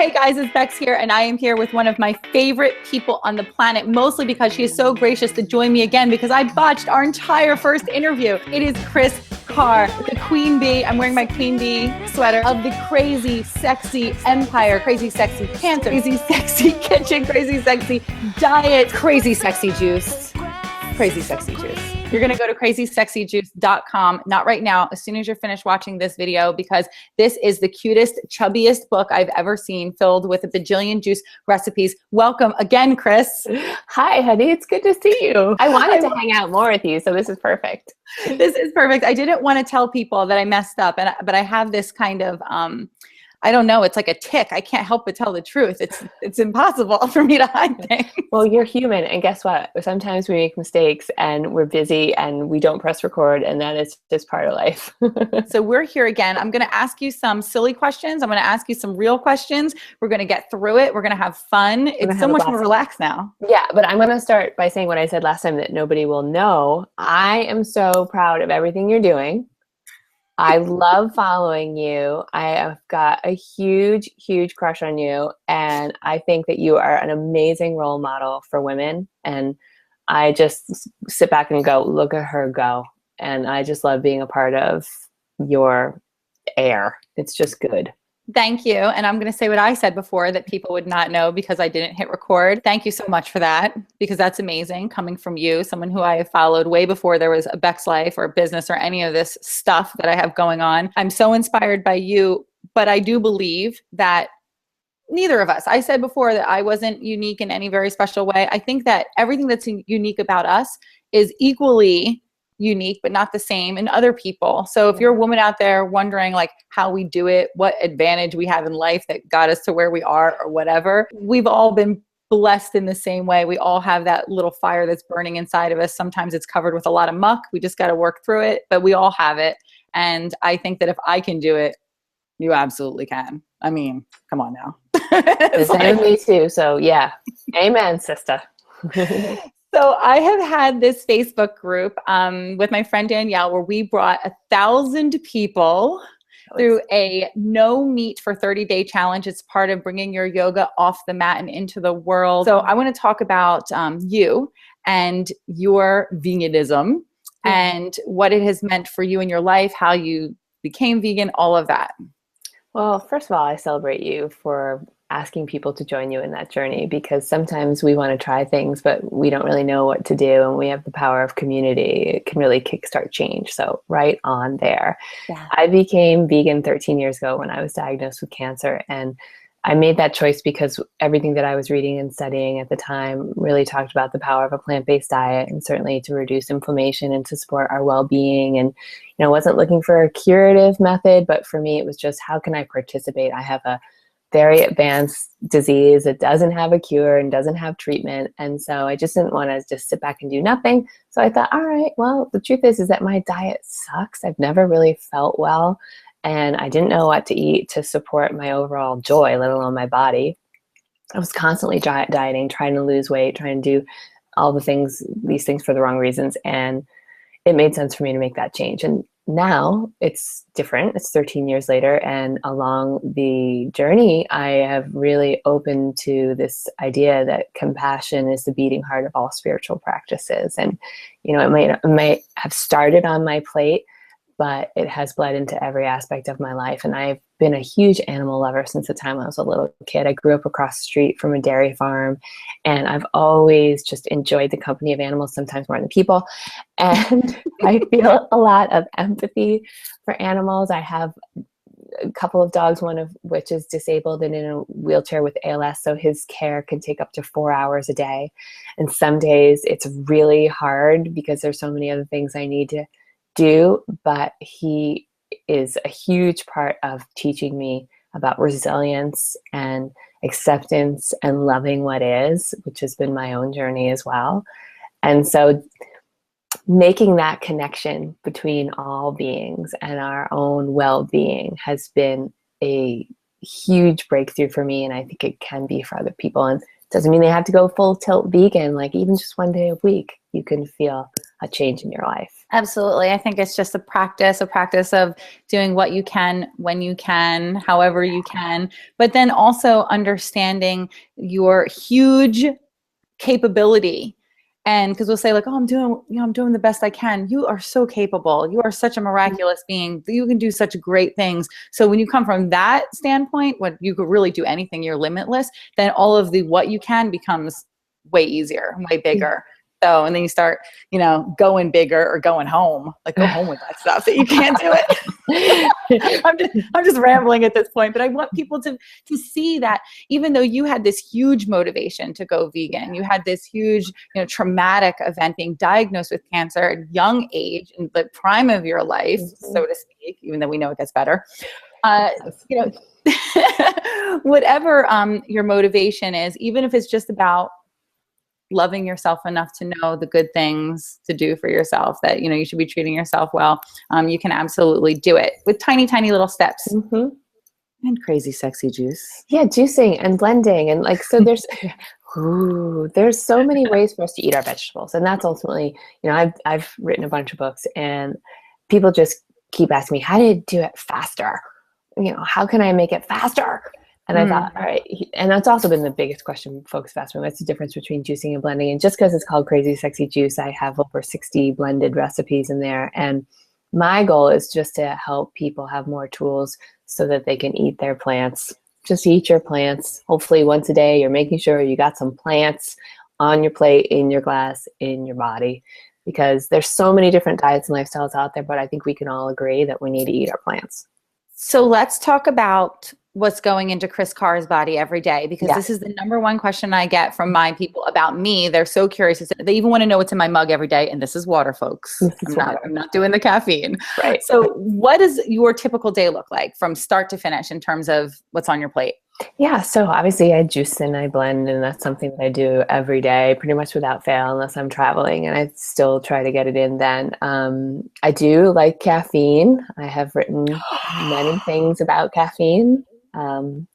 Hey guys, it's Bex here, and I am here with one of my favorite people on the planet, mostly because she is so gracious to join me again because I botched our entire first interview. It is Kris Carr, the Queen Bee. I'm wearing my Queen Bee sweater of the Crazy Sexy Empire, Crazy Sexy Cancer, Crazy Sexy Kitchen, Crazy Sexy Diet, Crazy Sexy Juice, Crazy Sexy Juice. You're going to go to crazysexyjuice.com, not right now, as soon as you're finished watching this video, because this is the cutest, chubbiest book I've ever seen, filled with a bajillion juice recipes. Welcome again, Kriss. Hi, honey. It's good to see you. I wanted to hang out more with you, so this is perfect. This is perfect. I didn't want to tell people that I messed up, but I have this kind of, I don't know, it's like a tick. I can't help but tell the truth. It's impossible for me to hide things. Well, you're human, and guess what? Sometimes we make mistakes, and we're busy, and we don't press record, and that is just part of life. So we're here again. I'm going to ask you some silly questions. I'm going to ask you some real questions. We're going to get through it. We're going to have fun. It's so much more relaxed now. Yeah, but I'm going to start by saying what I said last time that nobody will know. I am so proud of everything you're doing. I love following you. I have got a huge, huge crush on you. And I think that you are an amazing role model for women. And I just sit back and go, look at her go. And I just love being a part of your air. It's just good. Thank you. And I'm going to say what I said before that people would not know because I didn't hit record. Thank you so much for that, because that's amazing coming from you, someone who I have followed way before there was a BexLife or a business or any of this stuff that I have going on. I'm so inspired by you, but I do believe that neither of us, I said before that I wasn't unique in any very special way. I think that everything that's unique about us is equally unique, but not the same in other people. So if you're a woman out there wondering like how we do it, what advantage we have in life that got us to where we are or whatever, we've all been blessed in the same way. We all have that little fire that's burning inside of us. Sometimes it's covered with a lot of muck. We just got to work through it, but we all have it. And I think that if I can do it, you absolutely can. I mean, come on now. The same with me too. So yeah. Amen, sister. So I have had this Facebook group with my friend Danielle where we brought 1,000 people through a no meat for 30-day challenge. It's part of bringing your yoga off the mat and into the world. So I want to talk about you and your veganism and what it has meant for you in your life, how you became vegan, all of that. Well, first of all, I celebrate you for asking people to join you in that journey, because sometimes we want to try things, but we don't really know what to do. And we have the power of community. It can really kickstart change. So right on there. Yeah. I became vegan 13 years ago when I was diagnosed with cancer. And I made that choice because everything that I was reading and studying at the time really talked about the power of a plant-based diet, and certainly to reduce inflammation and to support our well-being. And, I wasn't looking for a curative method, but for me, it was just, how can I participate? I have a very advanced disease. It doesn't have a cure and doesn't have treatment. And so I just didn't want to just sit back and do nothing. So I thought, all right, well, the truth is that my diet sucks. I've never really felt well. And I didn't know what to eat to support my overall joy, let alone my body. I was constantly dieting, trying to lose weight, trying to do all these things for the wrong reasons. And it made sense for me to make that change. And now it's different. It's 13 years later. And along the journey, I have really opened to this idea that compassion is the beating heart of all spiritual practices. And, it might have started on my plate, but it has bled into every aspect of my life. And I've been a huge animal lover since the time I was a little kid. I grew up across the street from a dairy farm, and I've always just enjoyed the company of animals, sometimes more than people. And I feel a lot of empathy for animals. I have a couple of dogs, one of which is disabled and in a wheelchair with ALS, so his care can take up to 4 hours a day. And some days it's really hard because there's so many other things I need to do, but he is a huge part of teaching me about resilience and acceptance and loving what is, which has been my own journey as well. And so making that connection between all beings and our own well-being has been a huge breakthrough for me, and I think it can be for other people. And Doesn't mean they have to go full tilt vegan. Like even just one day a week, you can feel a change in your life. Absolutely. I think it's just a practice of doing what you can, when you can, however you can, but then also understanding your huge capability. And because we'll say like, oh, I'm doing the best I can. You are so capable. You are such a miraculous being. You can do such great things. So when you come from that standpoint, when you could really do anything, you're limitless, then all of the what you can becomes way easier, way bigger. So, and then you start, going bigger or going home, like go home with that stuff that you can't do it. I'm just rambling at this point, but I want people to see that even though you had this huge motivation to go vegan, you had this huge, traumatic event, being diagnosed with cancer at a young age in the prime of your life, so to speak, even though we know it gets better. Whatever your motivation is, even if it's just about loving yourself enough to know the good things to do for yourself, that, you should be treating yourself well. You can absolutely do it with tiny, tiny little steps. And crazy sexy juice. Yeah. Juicing and blending. And so there's so many ways for us to eat our vegetables. And that's ultimately, I've written a bunch of books and people just keep asking me, how do you do it faster? How can I make it faster? And I thought, all right. And that's also been the biggest question folks have asked me. What's the difference between juicing and blending? And just because it's called Crazy Sexy Juice, I have over 60 blended recipes in there. And my goal is just to help people have more tools so that they can eat their plants. Just eat your plants. Hopefully once a day, you're making sure you got some plants on your plate, in your glass, in your body. Because there's so many different diets and lifestyles out there, but I think we can all agree that we need to eat our plants. So let's talk about what's going into Kris Carr's body every day, because this is the number one question I get from my people about me. They're so curious. They even want to know what's in my mug every day. And this is water, folks. I'm not doing the caffeine. Right. So what does your typical day look like from start to finish in terms of what's on your plate? Yeah. So obviously I juice and I blend, and that's something that I do every day, pretty much without fail, unless I'm traveling, and I still try to get it in then. I do like caffeine. I have written many things about caffeine.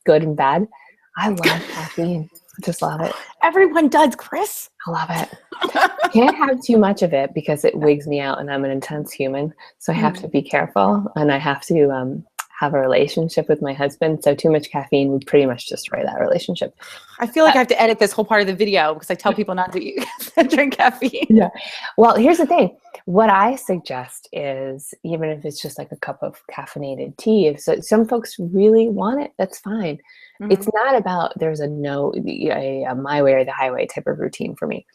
Good and bad. I love caffeine. I just love it. Everyone does, Kriss. I love it. Can't have too much of it because it wigs me out, and I'm an intense human. So I have to be careful, and I have to have a relationship with my husband. So too much caffeine would pretty much destroy that relationship. I feel like I have to edit this whole part of the video because I tell people not to drink caffeine. Yeah. Well, here's the thing. What I suggest is, even if it's just like a cup of caffeinated tea, if some folks really want it, that's fine. It's not about, there's a my way or the highway type of routine for me.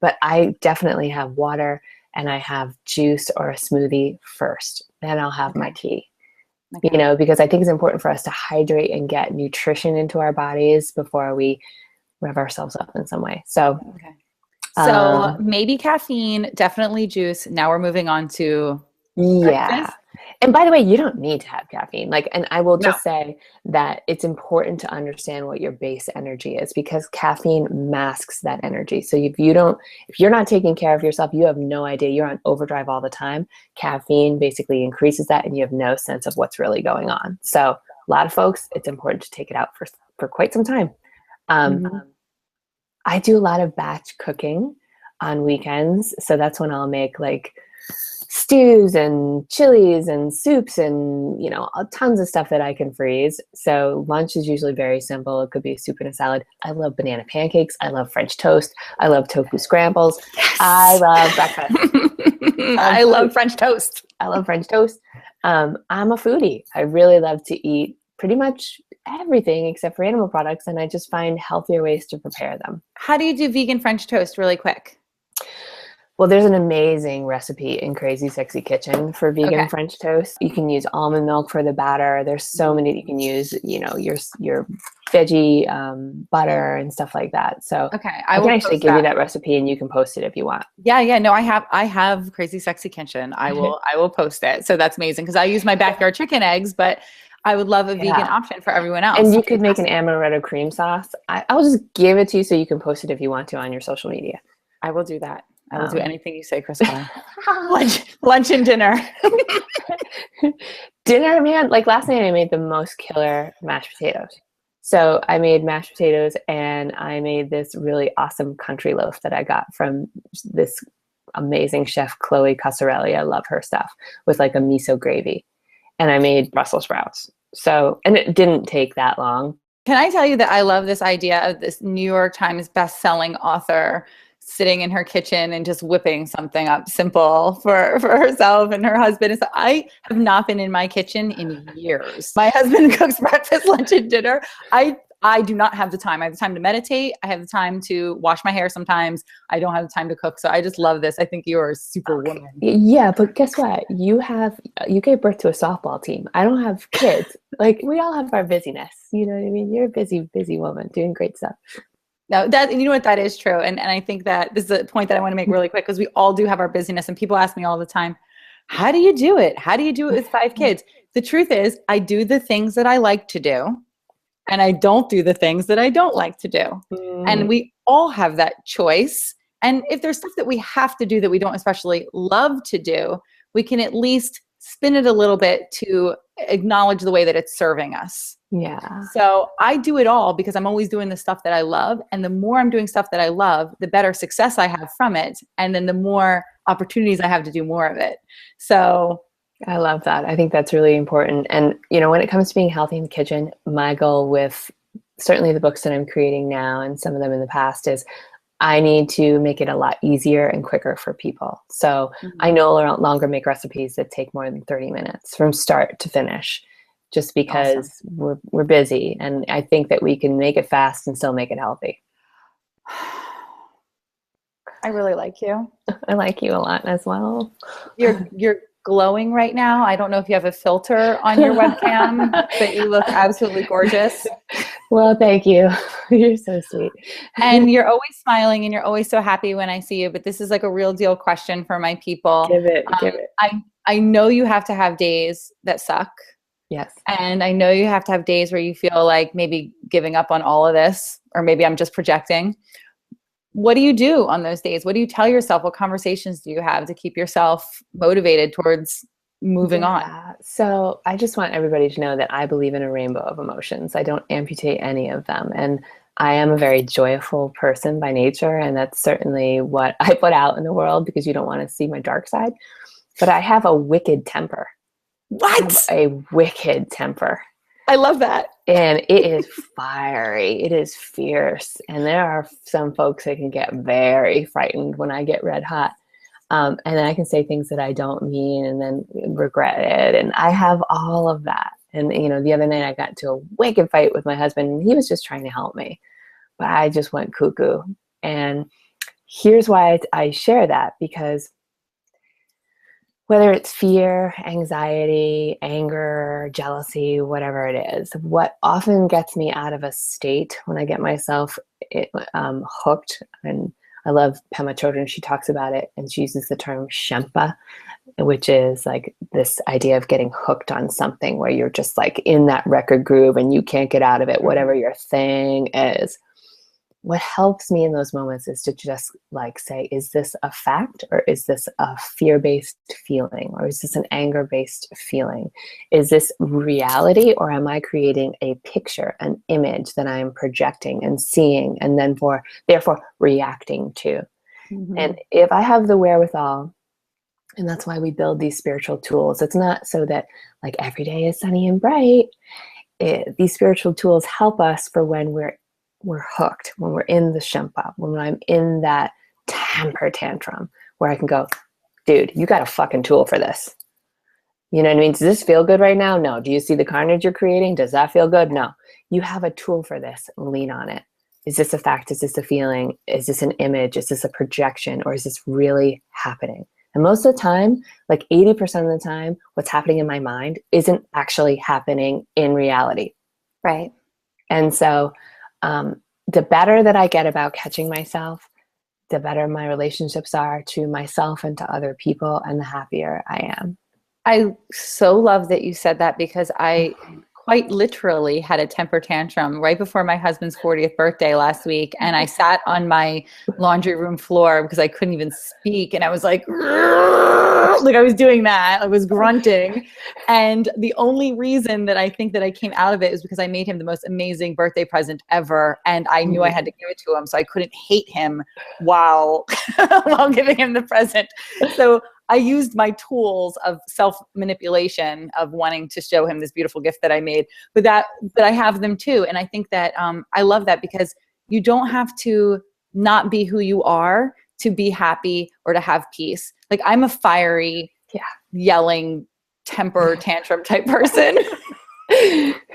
But I definitely have water and I have juice or a smoothie first. Then I'll have my tea. Okay. Because I think it's important for us to hydrate and get nutrition into our bodies before we rev ourselves up in some way. So, so maybe caffeine, definitely juice. Now we're moving on to breakfast. And by the way, you don't need to have caffeine. And I will just say that it's important to understand what your base energy is, because caffeine masks that energy. So if you're not taking care of yourself, you have no idea. You're on overdrive all the time. Caffeine basically increases that, and you have no sense of what's really going on. So a lot of folks, it's important to take it out for quite some time. I do a lot of batch cooking on weekends. So that's when I'll make stews and chilies and soups and, tons of stuff that I can freeze. So lunch is usually very simple. It could be a soup and a salad. I love banana pancakes. I love French toast. I love tofu scrambles. Yes. I love breakfast. I love French toast. I love French toast. I'm a foodie. I really love to eat pretty much everything except for animal products. And I just find healthier ways to prepare them. How do you do vegan French toast really quick? Well, there's an amazing recipe in Crazy Sexy Kitchen for vegan French toast. You can use almond milk for the batter. There's so many that you can use, your veggie butter and stuff like that. So I can actually give you that recipe, and you can post it if you want. Yeah. No, I have Crazy Sexy Kitchen. I will post it. So that's amazing, because I use my backyard chicken eggs, but I would love a vegan option for everyone else. And you could make an amaretto cream sauce. I'll just give it to you so you can post it if you want to on your social media. I will do that. I will do anything you say, Kris Carr. lunch and dinner. Dinner, man. Last night I made the most killer mashed potatoes. So I made mashed potatoes, and I made this really awesome country loaf that I got from this amazing chef, Chloe Casarelli. I love her stuff, with like a miso gravy. And I made Brussels sprouts. So, and it didn't take that long. Can I tell you that I love this idea of this New York Times best-selling author sitting in her kitchen and just whipping something up simple for herself and her husband. So I have not been in my kitchen in years. My husband cooks breakfast, lunch, and dinner. I do not have the time. I have the time to meditate. I have the time to wash my hair sometimes. I don't have the time to cook. So I just love this. I think you're a super woman. Yeah, but guess what? You gave birth to a softball team. I don't have kids. Like, we all have our busyness. You know what I mean? You're a busy, busy woman doing great stuff. No, that, you know what, that is true. And I think that this is a point that I want to make really quick, because we all do have our busyness, and people ask me all the time, how do you do it? How do you do it with 5 kids? The truth is, I do the things that I like to do, and I don't do the things that I don't like to do. And we all have that choice. And if there's stuff that we have to do that we don't especially love to do, we can at least spin it a little bit to acknowledge the way that it's serving us. Yeah. So I do it all because I'm always doing the stuff that I love. And the more I'm doing stuff that I love, the better success I have from it. And then the more opportunities I have to do more of it. So I love that. I think that's really important. And, you know, when it comes to being healthy in the kitchen, my goal with certainly the books that I'm creating now, and some of them in the past, is I need to make it a lot easier and quicker for people. So I no longer make recipes that take more than 30 minutes from start to finish, just because we're busy. And I think that we can make it fast and still make it healthy. I really like you. I like you a lot as well. You're glowing right now. I don't know if you have a filter on your webcam, but you look absolutely gorgeous. Well, thank you. You're so sweet. And you're always smiling, and you're always so happy when I see you. But this is like a real deal question for my people. Give it. I know you have to have days that suck. Yes. And I know you have to have days where you feel like maybe giving up on all of this, or maybe I'm just projecting. What do you do on those days? What do you tell yourself? What conversations do you have to keep yourself motivated towards moving on? So I just want everybody to know that I believe in a rainbow of emotions. I don't amputate any of them. And I am a very joyful person by nature. And that's certainly what I put out in the world, because you don't want to see my dark side. But I have a wicked temper. What? A wicked temper. I love that. And it is fiery. It is fierce. And there are some folks that can get very frightened when I get red hot. And then I can say things that I don't mean and then regret it. And I have all of that. And, you know, the other night I got into a wicked fight with my husband, and he was just trying to help me. But I just went cuckoo. And here's why I share that, because whether it's fear, anxiety, anger, jealousy, whatever it is, what often gets me out of a state when I get myself hooked, and I love Pema Chodron, she talks about it, and she uses the term shempa, which is like this idea of getting hooked on something where you're just like in that record groove and you can't get out of it, whatever your thing is. What helps me in those moments is to just like say, is this a fact, or is this a fear-based feeling, or is this an anger-based feeling? Is this reality, or am I creating a picture, an image that I'm projecting and seeing, and then therefore reacting to? Mm-hmm. And if I have the wherewithal, and that's why we build these spiritual tools. It's not so that like every day is sunny and bright. These spiritual tools help us for when we're hooked, when we're in the shempa, when I'm in that temper tantrum, where I can go, dude, you got a fucking tool for this. You know what I mean? Does this feel good right now? No. Do you see the carnage you're creating? Does that feel good? No. You have a tool for this. Lean on it. Is this a fact? Is this a feeling? Is this an image? Is this a projection? Or is this really happening? And most of the time, like 80% of the time, what's happening in my mind isn't actually happening in reality. Right. And so the better that I get about catching myself, the better my relationships are to myself and to other people, and the happier I am. I so love that you said that, because I quite literally had a temper tantrum right before my husband's 40th birthday last week. And I sat on my laundry room floor because I couldn't even speak. And I was like I was doing that. I was grunting. And the only reason that I think that I came out of it is because I made him the most amazing birthday present ever. And I knew I had to give it to him. So I couldn't hate him while giving him the present. So I used my tools of self-manipulation of wanting to show him this beautiful gift that I made, but that I have them too. And I think that I love that because you don't have to not be who you are to be happy or to have peace. Like I'm a fiery, yelling, temper tantrum type person.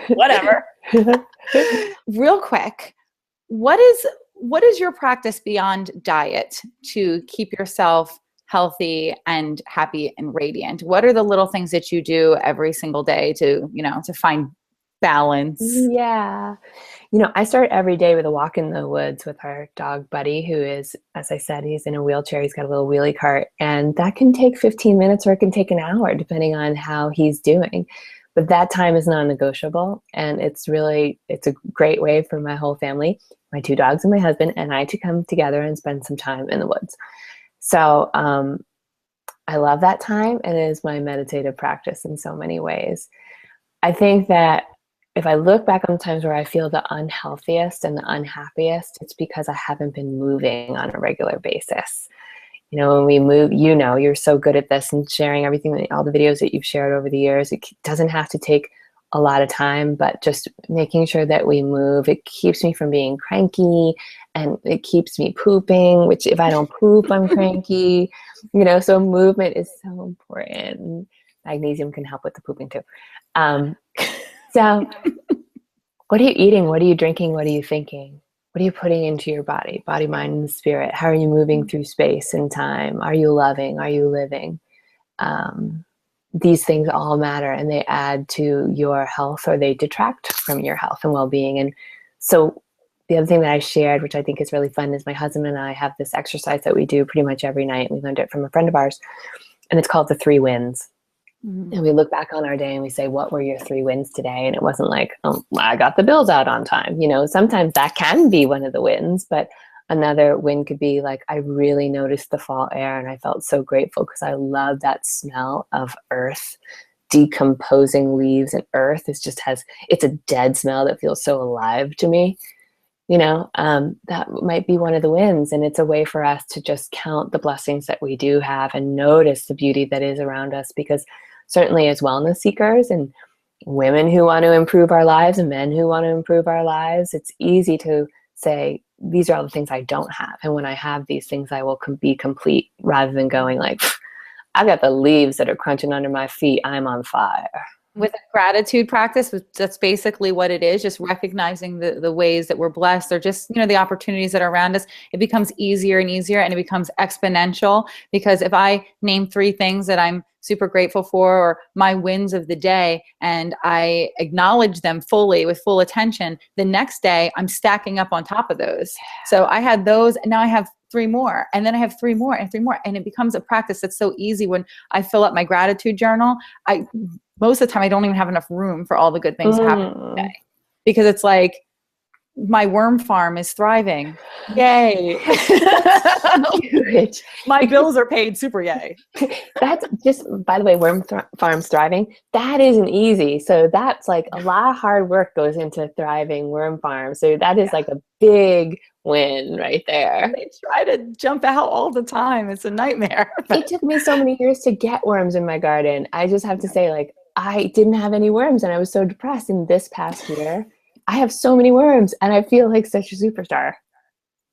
Whatever. Real quick, what is your practice beyond diet to keep yourself healthy and happy and radiant? What are the little things that you do every single day to find balance? Yeah. I start every day with a walk in the woods with our dog Buddy, who is, as I said, he's in a wheelchair. He's got a little wheelie cart, and that can take 15 minutes or it can take an hour depending on how he's doing. But that time is non-negotiable. And it's a great way for my whole family, my 2 dogs and my husband and I, to come together and spend some time in the woods. So I love that time, and it is my meditative practice in so many ways. I think that if I look back on the times where I feel the unhealthiest and the unhappiest, it's because I haven't been moving on a regular basis. When we move, you're so good at this and sharing everything, all the videos that you've shared over the years. It doesn't have to take a lot of time, but just making sure that we move. It keeps me from being cranky, and it keeps me pooping, which if I don't poop, I'm cranky, so movement is so important. Magnesium can help with the pooping too. So what are you eating? What are you drinking? What are you thinking? What are you putting into your body, mind, and spirit? How are you moving through space and time? Are you loving? Are you living? These things all matter, and they add to your health or they detract from your health and well-being. And so the other thing that I shared, which I think is really fun, is my husband and I have this exercise that we do pretty much every night. We learned it from a friend of ours, and it's called the 3 wins. Mm-hmm. And we look back on our day and we say, what were your 3 wins today? And it wasn't like, I got the bills out on time. Sometimes that can be one of the wins, but another win could be like, I really noticed the fall air and I felt so grateful because I love that smell of earth, decomposing leaves and earth. It's a dead smell that feels so alive to me. That might be one of the wins. And it's a way for us to just count the blessings that we do have and notice the beauty that is around us, because certainly as wellness seekers and women who want to improve our lives and men who want to improve our lives, it's easy to say, these are all the things I don't have. And when I have these things, I will be complete, rather than going like, I got the leaves that are crunching under my feet. I'm on fire. With a gratitude practice, that's basically what it is, just recognizing the ways that we're blessed, or just, the opportunities that are around us. It becomes easier and easier, and it becomes exponential, because if I name 3 things that I'm super grateful for, or my wins of the day, and I acknowledge them fully with full attention, the next day I'm stacking up on top of those. So I had those, and now I have 3 more, and then I have 3 more and 3 more. And it becomes a practice that's so easy. When I fill up my gratitude journal, most of the time I don't even have enough room for all the good things to happen today, because it's like, my worm farm is thriving. Yay. My bills are paid. Super yay. That's just, by the way, farm's thriving. That isn't easy. So that's like a lot of hard work goes into thriving worm farm. So that is like a big win right there. They try to jump out all the time. It's a nightmare. It took me so many years to get worms in my garden. I just have to say, like, I didn't have any worms and I was so depressed. In this past year, I have so many worms and I feel like such a superstar.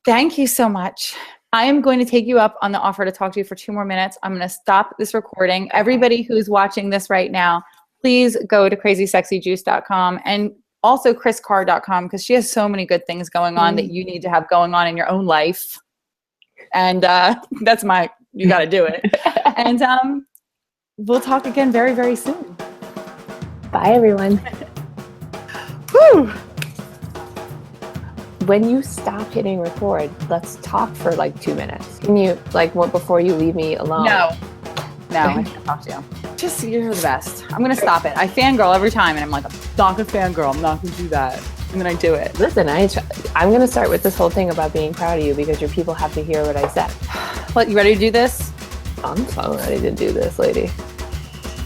Thank you so much. I am going to take you up on the offer to talk to you for 2 more minutes. I'm going to stop this recording. Everybody who's watching this right now, please go to crazysexyjuice.com and also kriscarr.com, because she has so many good things going on that you need to have going on in your own life. And you got to do it. And we'll talk again very, very soon. Bye, everyone. Woo! When you stop hitting record, let's talk for like 2 minutes. Can you, before you leave me alone? No, I can't talk to you. Just, you're the best. I'm going to stop it. I fangirl every time and I'm like, I'm not going to fangirl. I'm not going to do that. And then I do it. Listen, I'm going to start with this whole thing about being proud of you because your people have to hear what I said. What, you ready to do this? I'm so ready to do this, lady.